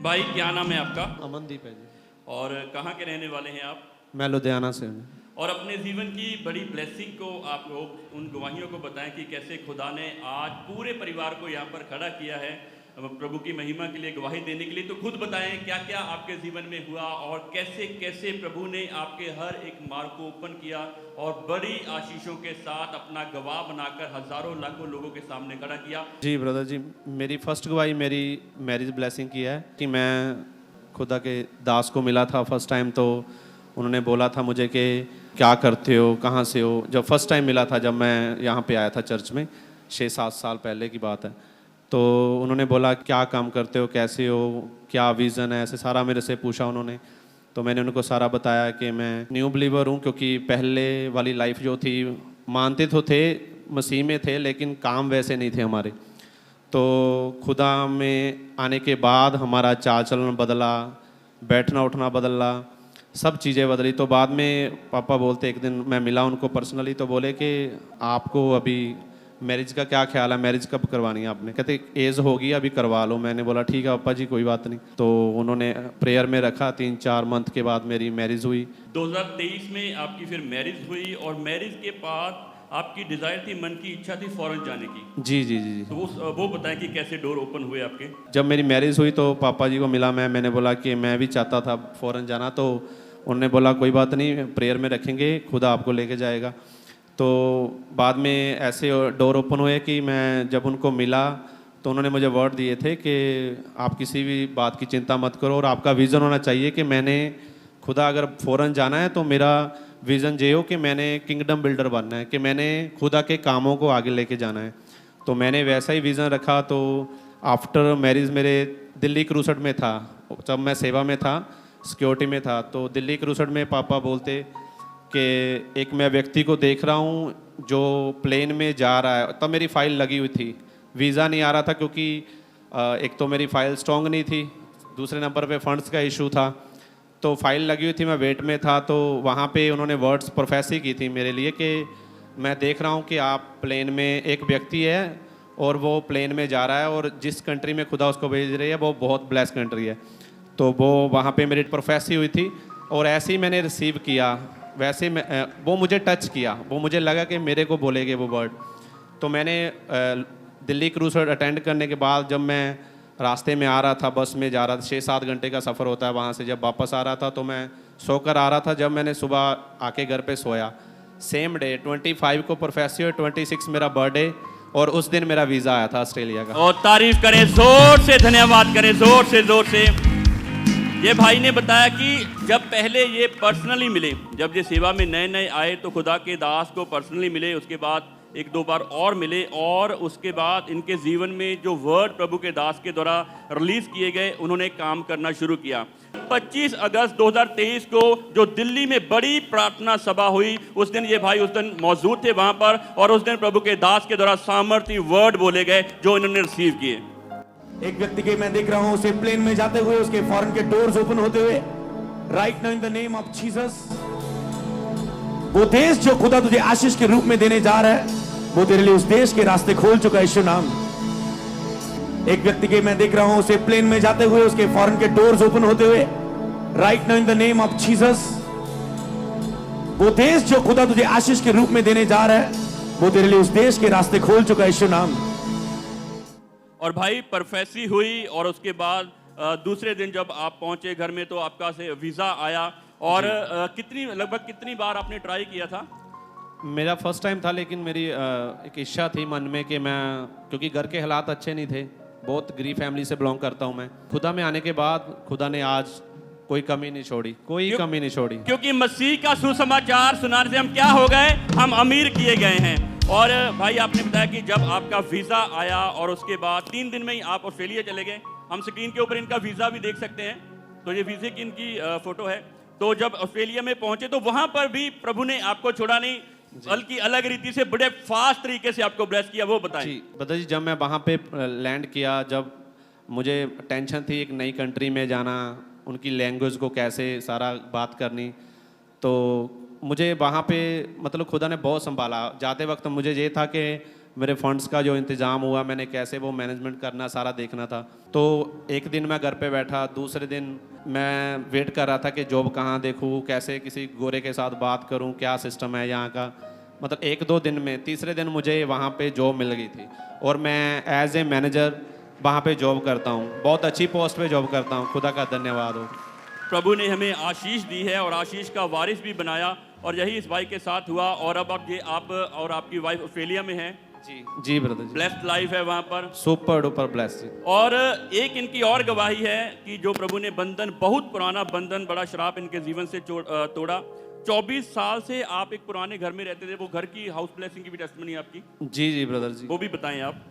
भाई क्या नाम है आपका अमनदीप है जी। और कहाँ के रहने वाले हैं आप? मैं लुधियाना से हूँ। और अपने जीवन की बड़ी ब्लेसिंग को आप लोग उन गवाहियों को बताएं कि कैसे खुदा ने आज पूरे परिवार को यहाँ पर खड़ा किया है प्रभु की महिमा के लिए, गवाही देने के लिए। तो खुद बताएं क्या क्या आपके जीवन में हुआ और कैसे कैसे प्रभु ने आपके हर एक मार्ग को ओपन किया और बड़ी आशीषों के साथ अपना गवाह बनाकर हजारों लाखों लोगों के सामने खड़ा किया। जी ब्रदर जी, मेरी फर्स्ट गवाही मेरी मैरिज ब्लेसिंग की है कि मैं खुदा के दास को मिला था फर्स्ट टाइम। तो उन्होंने बोला था मुझे कि क्या करते हो, कहाँ से हो। जब फर्स्ट टाइम मिला था, जब मैं यहाँ पे आया था चर्च में 6-7 साल पहले की बात है, तो उन्होंने बोला क्या काम करते हो, कैसे हो, क्या विज़न है, ऐसे सारा मेरे से पूछा उन्होंने। तो मैंने उनको सारा बताया कि मैं न्यू बिलीवर हूँ, क्योंकि पहले वाली लाइफ जो थी, मानते तो थे, मसीह में थे, लेकिन काम वैसे नहीं थे हमारे। तो खुदा में आने के बाद हमारा चाल चलन बदला, बैठना उठना बदला, सब चीज़ें बदली। तो बाद में पापा बोलते, एक दिन मैं मिला उनको पर्सनली, तो बोले कि आपको अभी मैरिज का क्या ख्याल है, मैरिज कब करवानी है आपने। कहते एज होगी अभी करवा लो। मैंने बोला ठीक है पापा जी, कोई बात नहीं। तो उन्होंने प्रेयर में रखा, 3-4 मंथ के बाद मेरी मैरिज हुई। 2023 में आपकी फिर मैरिज हुई और मैरिज के बाद आपकी डिजायर थी, मन की इच्छा थी फॉरेन जाने की। जी जी जी जी। तो वो बताएं कि कैसे डोर ओपन हुए आपके। जब मेरी मैरिज हुई तो पापा जी को मिला मैंने बोला कि मैं भी चाहता था फ़ौरन जाना। तो उन्होंने बोला कोई बात नहीं, प्रेयर में रखेंगे, खुदा आपको लेके जाएगा। तो बाद में ऐसे डोर ओपन हुए कि मैं जब उनको मिला तो उन्होंने मुझे वर्ड दिए थे कि आप किसी भी बात की चिंता मत करो और आपका विज़न होना चाहिए कि मैंने खुदा अगर फ़ौरन जाना है तो मेरा विज़न ये हो कि मैंने किंगडम बिल्डर बनना है, कि मैंने खुदा के कामों को आगे लेके जाना है। तो मैंने वैसा ही विज़न रखा। तो आफ्टर मैरिज मेरे दिल्ली क्रूसेड में था, जब मैं सेवा में था, सिक्योरिटी में था। तो दिल्ली क्रूसेड में पापा बोलते कि एक मैं व्यक्ति को देख रहा हूँ जो प्लेन में जा रहा है। तब मेरी फ़ाइल लगी हुई थी, वीज़ा नहीं आ रहा था, क्योंकि एक तो मेरी फ़ाइल स्ट्रॉन्ग नहीं थी, दूसरे नंबर पे फंड्स का इशू था। तो फाइल लगी हुई थी, मैं वेट में था। तो वहाँ पे उन्होंने वर्ड्स प्रोफेसी की थी मेरे लिए कि मैं देख रहा हूँ कि आप प्लेन में, एक व्यक्ति है और वो प्लेन में जा रहा है और जिस कंट्री में खुदा उसको भेज रही है वो बहुत ब्लेस कंट्री है। तो वो वहाँ पे मेरी प्रोफेसी हुई थी और ऐसे ही मैंने रिसीव किया। वैसे मैं वो मुझे टच किया, वो मुझे लगा कि मेरे को बोलेगे वो वर्ड। तो मैंने दिल्ली क्रूज अटेंड करने के बाद जब मैं रास्ते में आ रहा था, बस में जा रहा था, 6-7 घंटे का सफ़र होता है वहाँ से, जब वापस आ रहा था तो मैं सोकर आ रहा था। जब मैंने सुबह आके घर पे सोया, सेम डे 25 को प्रोफेसी और 26 मेरा बर्थडे, और उस दिन मेरा वीज़ा आया था ऑस्ट्रेलिया का। और तारीफ करें जोर से, धन्यवाद करें जोर से जोर से। ये भाई ने बताया कि जब पहले ये पर्सनली मिले, जब ये सेवा में नए नए आए तो खुदा के दास को पर्सनली मिले, उसके बाद 1-2 बार और मिले, और उसके बाद इनके जीवन में जो वर्ड प्रभु के दास के द्वारा रिलीज किए गए, उन्होंने काम करना शुरू किया। 25 अगस्त 2023 को जो दिल्ली में बड़ी प्रार्थना सभा हुई, उस दिन ये भाई उस दिन मौजूद थे वहां पर, और उस दिन प्रभु के दास के द्वारा सामर्थ्य वर्ड बोले गए जो इन्होंने रिसीव किए। एक व्यक्ति के मैं देख रहा हूं, उसे प्लेन में जाते हुए, उसके फॉरेन के डोर्स ओपन होते हुए, right now in the name of Jesus. वो देश जो खुदा तुझे आशीष के रूप में देने जा रहा है, वो तेरे लिए उस देश के रास्ते खोल चुका है, यीशु नाम। एक व्यक्ति के मैं देख रहा हूं, उसे प्लेन में जाते हुए, उसके फॉरेन के डोर्स ओपन होते हुए, right now in the name of Jesus. वो देश जो खुदा तुझे आशीष के रूप में देने जा रहा है, वो तेरे लिए उस देश के रास्ते खोल चुका है, यीशु नाम। और भाई प्रोफेसी हुई और उसके बाद दूसरे दिन जब आप पहुंचे घर में तो आपका से वीज़ा आया। और लगभग कितनी बार आपने ट्राई किया था? मेरा फर्स्ट टाइम था, लेकिन मेरी एक इच्छा थी मन में कि मैं, क्योंकि घर के हालात अच्छे नहीं थे, बहुत गरीब फैमिली से बिलोंग करता हूं मैं। खुदा में आने के बाद खुदा ने आज कोई कमी नहीं छोड़ी, कोई कमी नहीं छोड़ी। क्योंकि मसीह का सुसमाचार सुनाने से हम क्या हो गए, हम अमीर किए गए हैं। और भाई आपने बताया कि जब आपका वीज़ा आया और उसके बाद 3 दिन में ही आप ऑस्ट्रेलिया चले गए। हम स्क्रीन के ऊपर इनका वीज़ा भी देख सकते हैं, तो ये वीज़े की इनकी फ़ोटो है। तो जब ऑस्ट्रेलिया में पहुंचे तो वहां पर भी प्रभु ने आपको छोड़ा नहीं, बल्कि अलग रीति से बड़े फास्ट तरीके से आपको ब्लेस किया, वो बताएं। जी बता जी, जब मैं वहाँ पे लैंड किया, जब मुझे टेंशन थी एक नई कंट्री में जाना, उनकी लैंग्वेज को कैसे सारा बात करनी, तो मुझे वहाँ पे मतलब खुदा ने बहुत संभाला। जाते वक्त मुझे ये था कि मेरे फंड्स का जो इंतज़ाम हुआ, मैंने कैसे वो मैनेजमेंट करना सारा देखना था। तो एक दिन मैं घर पे बैठा, दूसरे दिन मैं वेट कर रहा था कि जॉब कहाँ देखूँ, कैसे किसी गोरे के साथ बात करूँ, क्या सिस्टम है यहाँ का। मतलब 1-2 दिन में, तीसरे दिन मुझे वहाँ पे जॉब मिल गई थी और मैं एज ए मैनेजर वहाँ पे जॉब करता हूँ। बहुत अच्छी पोस्ट पे जॉब करता हूँ, खुदा का धन्यवाद हो। प्रभु ने हमें आशीष दी है और आशीष का वारिस भी बनाया, और यही इस भाई के साथ हुआ। और अब आप और आपकी वाइफ ऑस्ट्रेलिया में हैं। जी ब्रदर जी, ब्लेस्ड लाइफ है वहाँ पर, सुपर डुपर ब्लेस्ड जी। और एक इनकी और गवाही है कि जो प्रभु ने बंधन, बहुत पुराना बंधन, बड़ा श्राप इनके जीवन से तोड़ा। 24 साल से आप एक पुराने घर में रहते थे, वो घर की हाउस ब्लेसिंग की भी टेस्टमनी आपकी। जी ब्रदर जी, वो भी बताएं आप।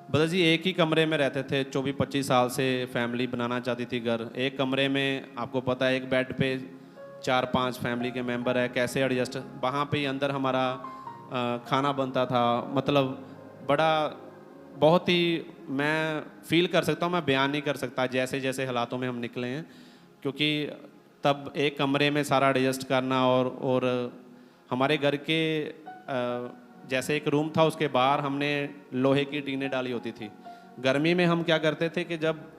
ब्रदर जी एक ही कमरे में रहते थे, 24-25 साल से फैमिली बनाना चाहती थी घर। एक कमरे में आपको पता है, एक बेड पे 4-5 फैमिली के मेंबर है, कैसे एडजस्ट। वहाँ पे ही अंदर हमारा खाना बनता था। मतलब बड़ा, बहुत ही, मैं फील कर सकता हूँ, मैं बयान नहीं कर सकता जैसे जैसे हालातों में हम निकले हैं। क्योंकि तब एक कमरे में सारा एडजस्ट करना, और हमारे घर के जैसे एक रूम था, उसके बाहर हमने लोहे की टीनें डाली होती थी। गर्मी में हम क्या करते थे कि जब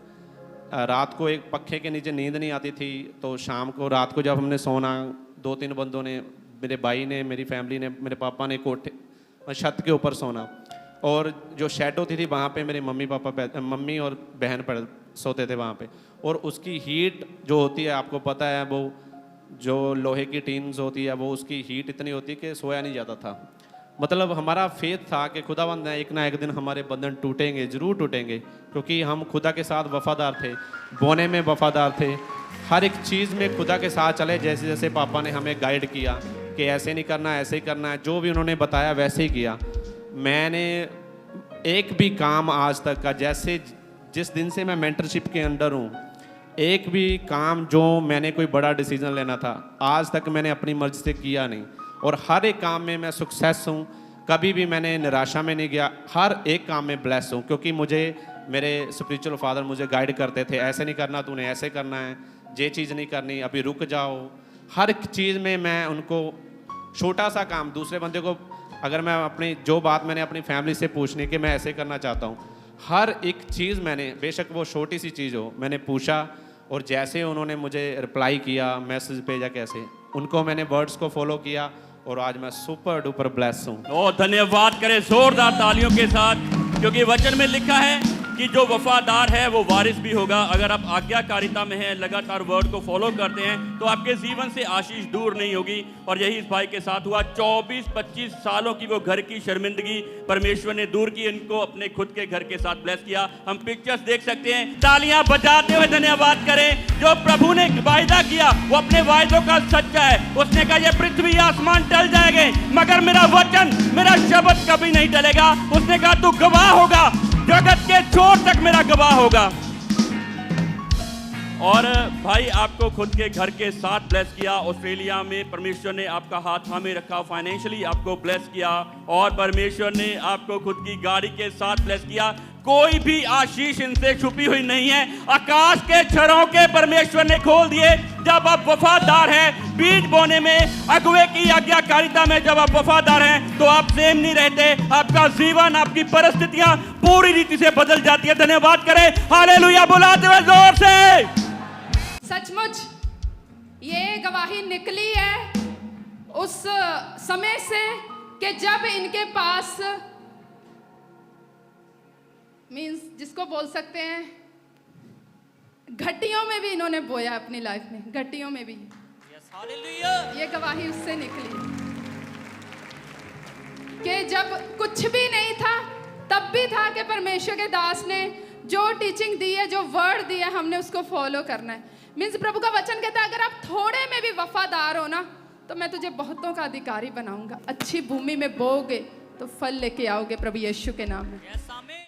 रात को एक पक्खे के नीचे नींद नहीं आती थी, तो शाम को रात को जब हमने सोना, 2-3 बंदों ने, मेरे भाई ने, मेरी फैमिली ने, मेरे पापा ने कोठे छत के ऊपर सोना, और जो शेड होती थी वहाँ पे मेरे मम्मी और बहन पर सोते थे वहाँ पे। और उसकी हीट जो होती है, आपको पता है, वो जो लोहे की टीन्स होती है, वो उसकी हीट इतनी होती है कि सोया नहीं जाता था। मतलब हमारा फेथ था कि खुदावंद है, एक ना एक दिन हमारे बंधन टूटेंगे, ज़रूर टूटेंगे, क्योंकि हम खुदा के साथ वफादार थे, बोने में वफादार थे, हर एक चीज़ में खुदा के साथ चले। जैसे जैसे पापा ने हमें गाइड किया कि ऐसे नहीं करना, ऐसे ही करना है, जो भी उन्होंने बताया वैसे ही किया। मैंने एक भी काम आज तक का, जैसे जिस दिन से मैं मेंटरशिप के अंडर हूँ, एक भी काम जो मैंने कोई बड़ा डिसीजन लेना था, आज तक मैंने अपनी मर्जी से किया नहीं, और हर एक काम में मैं सक्सेस हूँ। कभी भी मैंने निराशा में नहीं गया, हर एक काम में ब्लेस हूँ, क्योंकि मुझे मेरे स्पिरिचुअल फादर मुझे गाइड करते थे, ऐसे नहीं करना, तूने ऐसे करना है, ये चीज़ नहीं करनी, अभी रुक जाओ। हर एक चीज़ में मैं उनको, छोटा सा काम दूसरे बंदे को, अगर मैं अपनी जो बात मैंने अपनी फैमिली से पूछनी कि मैं ऐसे करना चाहता हूँ, हर एक चीज़ मैंने, बेशक वो छोटी सी चीज़ हो, मैंने पूछा, और जैसे उन्होंने मुझे रिप्लाई किया, मैसेज भेजा, कैसे उनको मैंने वर्ड्स को फॉलो किया, और आज मैं सुपर डुपर ब्लेस हूँ। ओ धन्यवाद करें जोरदार तालियों के साथ, क्योंकि वचन में लिखा है कि जो वफादार है वो वारिस भी होगा। अगर आप आज्ञाकारिता में हैं, लगातार वर्ड को फॉलो करते हैं, तो आपके जीवन से आशीष दूर नहीं होगी। और यही इस भाई के साथ हुआ। 24-25 सालों की वो घर की शर्मिंदगी परमेश्वर ने दूर की, इनको अपने खुद के घर के साथ ब्लेस किया। हम पिक्चर्स देख सकते हैं, तालियां बजाते हुए धन्यवाद करें। जो प्रभु ने वायदा किया वो अपने वायदों का सच्चा है। उसने कहा ये पृथ्वी आसमान टल जाएंगे, मगर मेरा वचन, मेरा शब्द कभी नहीं टलेगा। उसने कहा तू गवाह होगा, जगत के छोर तक मेरा गवाह होगा। और भाई आपको खुद के घर के साथ ब्लेस किया। ऑस्ट्रेलिया में परमेश्वर ने आपका हाथ थामे रखा, फाइनेंशियली आपको ब्लेस किया, और परमेश्वर ने आपको खुद की गाड़ी के साथ ब्लेस किया। कोई भी आशीष इनसे छुपी हुई नहीं है। आकाश के झरोखे परमेश्वर ने खोल दिए। जब आप वफादार हैं, बीज बोने में, अगुवे की आज्ञाकारिता में जब आप वफादार हैं, तो आप सेम नहीं रहते। आपका जीवन, आपकी परिस्थितियां पूरी रीति से बदल जाती है। धन्यवाद करें, हालेलुया बुलाते हुए जोर से। सचमुच ये गवाही निकली है उस समय से कि जब इनके पास, मीन्स जिसको बोल सकते हैं, घटियों में भी इन्होंने बोया अपनी लाइफ में, घटियों में भी। ये गवाही उससे निकली कि जब कुछ भी नहीं था, तब भी था कि परमेश्वर के दास ने जो टीचिंग दी है, जो वर्ड दिया, हमने उसको फॉलो करना है। मीन्स प्रभु का वचन कहता है, अगर आप थोड़े में भी वफादार हो ना, तो मैं तुझे बहुतों का अधिकारी बनाऊंगा। अच्छी भूमि में बोओगे तो फल लेके आओगे, प्रभु यीशु के नाम में।